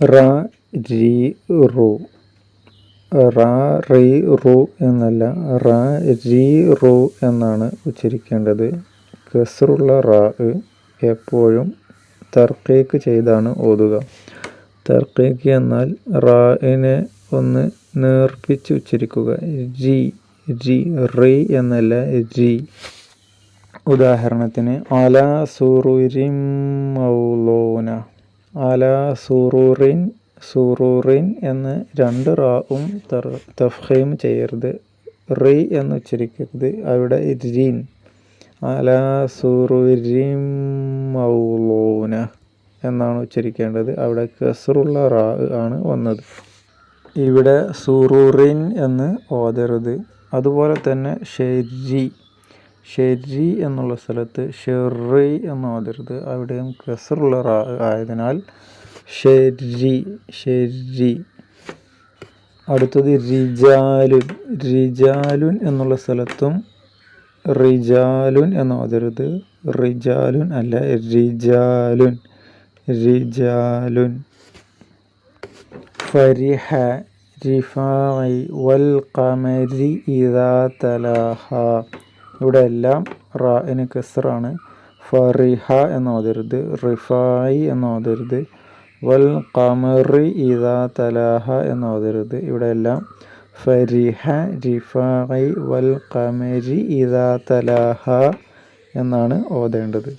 റ രി റു. റ റി റു എന്നല്ല, റ രി റു എന്നാണ് ഉച്ചരിക്കേണ്ടത്. കസ്റുള്ള റാ എപ്പോഴും തർക്കീക്ക് ചെയ്താണ് ഓതുക. തർക്കീക്ക് എന്നാൽ റാഇനെ ഒന്ന് നേർപ്പിച്ച് ഉച്ചരിക്കുക. ജി ജി റി എന്നല്ല, ജി. ഉദാഹരണത്തിന് അലാ സുറുരിൻ മൗലൂന. അലാ സുറുറിൻ, സുറുറിൻ എന്ന് രണ്ട് റാവും തഫ്ഖീം ചെയ്യരുത്. റി എന്ന് ഉച്ചരിക്കരുത്, അവിടെ രീൻ. അലാ സുറുരിൻ മൗലൂന എന്നാണ് ഉച്ചരിക്കേണ്ടത്. അവിടെ കസ്റുള്ള റാ ആണ് വന്നത്. ഇവിടെ സുറുറിൻ എന്ന് ഓതരുത്. അതുപോലെ തന്നെ ഷെരി, ഷെരി എന്നുള്ള സ്ഥലത്ത് ഷെറി എന്ന് ഓതരുത്. അവിടെയും കസ്റുള്ള റാ ആയതിനാൽ ഷെരി, ഷെരി. അടുത്തത് റിജാലുൻ. റിജാലുൻ എന്നുള്ള സ്ഥലത്തും റിജാലുൻ എന്ന് ഓതരുത്. റിജാലുൻ അല്ല, റിജാലുൻ, റിജാലുൻ. ഫരിഹ, റിഫാഇ, വൽ ഖമരി ഇദാ തലാഹ. ഇവിടെ എല്ലാം റാഇന് കസ്റാണ്. ഫറിഹ എന്ന് ഓതരുത്, റിഫാഇ എന്ന് ഓതരുത്. വൽ ഖമറി ഇദാ തലാഹ എന്ന് ഓതരുത്. ഇവിടെ എല്ലാം ഫരിഹ, റിഫാഇ, വൽ ഖമരി ഇദാ തലാഹ എന്നാണ് ഓതേണ്ടത്.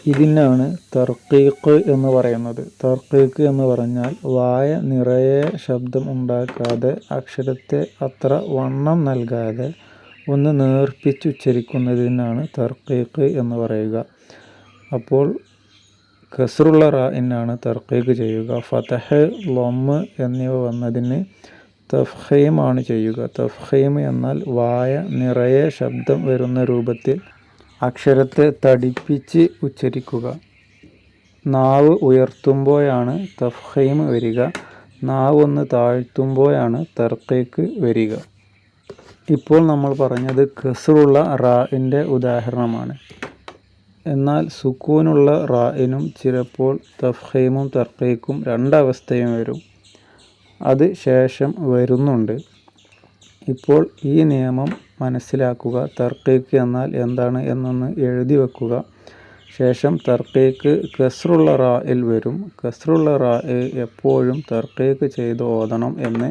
ഇതിനാണ് തർക്കീക്ക് എന്ന് പറയുന്നത്. തർക്കീക്ക് എന്ന് പറഞ്ഞാൽ വായ നിറയെ ശബ്ദം ഉണ്ടാക്കാതെ, അക്ഷരത്തെ അത്ര വണ്ണം നൽകാതെ ഒന്ന് നേർപ്പിച്ച് ഉച്ചരിക്കുന്നതിനാണ് തർക്കീക്ക് എന്ന് പറയുക. അപ്പോൾ കസ്റുള്ള റാഇനാണ് തർക്കീക്ക് ചെയ്യുക. ഫതഹ്, ലൊമ്മ് എന്നിവ വന്നതിന് തഫ്ഖീം ആണ് ചെയ്യുക. തഫ്ഖീം എന്നാൽ വായ നിറയെ ശബ്ദം വരുന്ന രൂപത്തിൽ അക്ഷരത്തെ തടിപ്പിച്ച് ഉച്ചരിക്കുക. നാവ് ഉയർത്തുമ്പോഴാണ് തഫ്ഖീം വരിക. നാവ് ഒന്ന് താഴ്ത്തുമ്പോഴാണ് തർക്കീക്ക് വരിക. ഇപ്പോൾ നമ്മൾ പറഞ്ഞത് കസ്റുള്ള റാഇൻ്റെ ഉദാഹരണമാണ്. എന്നാൽ സുക്കൂനുള്ള റാഇനും ചിലപ്പോൾ തഫ്ഖീമും തർക്കീക്കും രണ്ടവസ്ഥയും വരും. അത് ശേഷം വരുന്നുണ്ട്. ഇപ്പോൾ ഈ നിയമം മനസ്സിലാക്കുക. തർക്കീക്ക് എന്നാൽ എന്താണ് എന്നൊന്ന് എഴുതി വെക്കുക. ശേഷം തർക്കീക്ക് കസ്റുള്ള റാഇൽ വരും. കസ്റുള്ള റാഇ എപ്പോഴും തർക്കീക്ക് ചെയ്ത് ഓതണം എന്ന്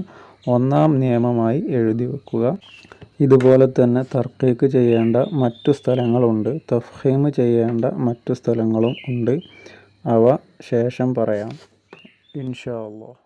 ഒന്നാം നിയമമായി എഴുതി വെക്കുക. ഇതുപോലെ തന്നെ തർക്കീക്ക് ചെയ്യേണ്ട മറ്റു സ്ഥലങ്ങളുണ്ട്, തഫ്ഖീം ചെയ്യേണ്ട മറ്റു സ്ഥലങ്ങളും ഉണ്ട്. അവ ശേഷം പറയാം ഇൻഷാ അല്ലാഹ്.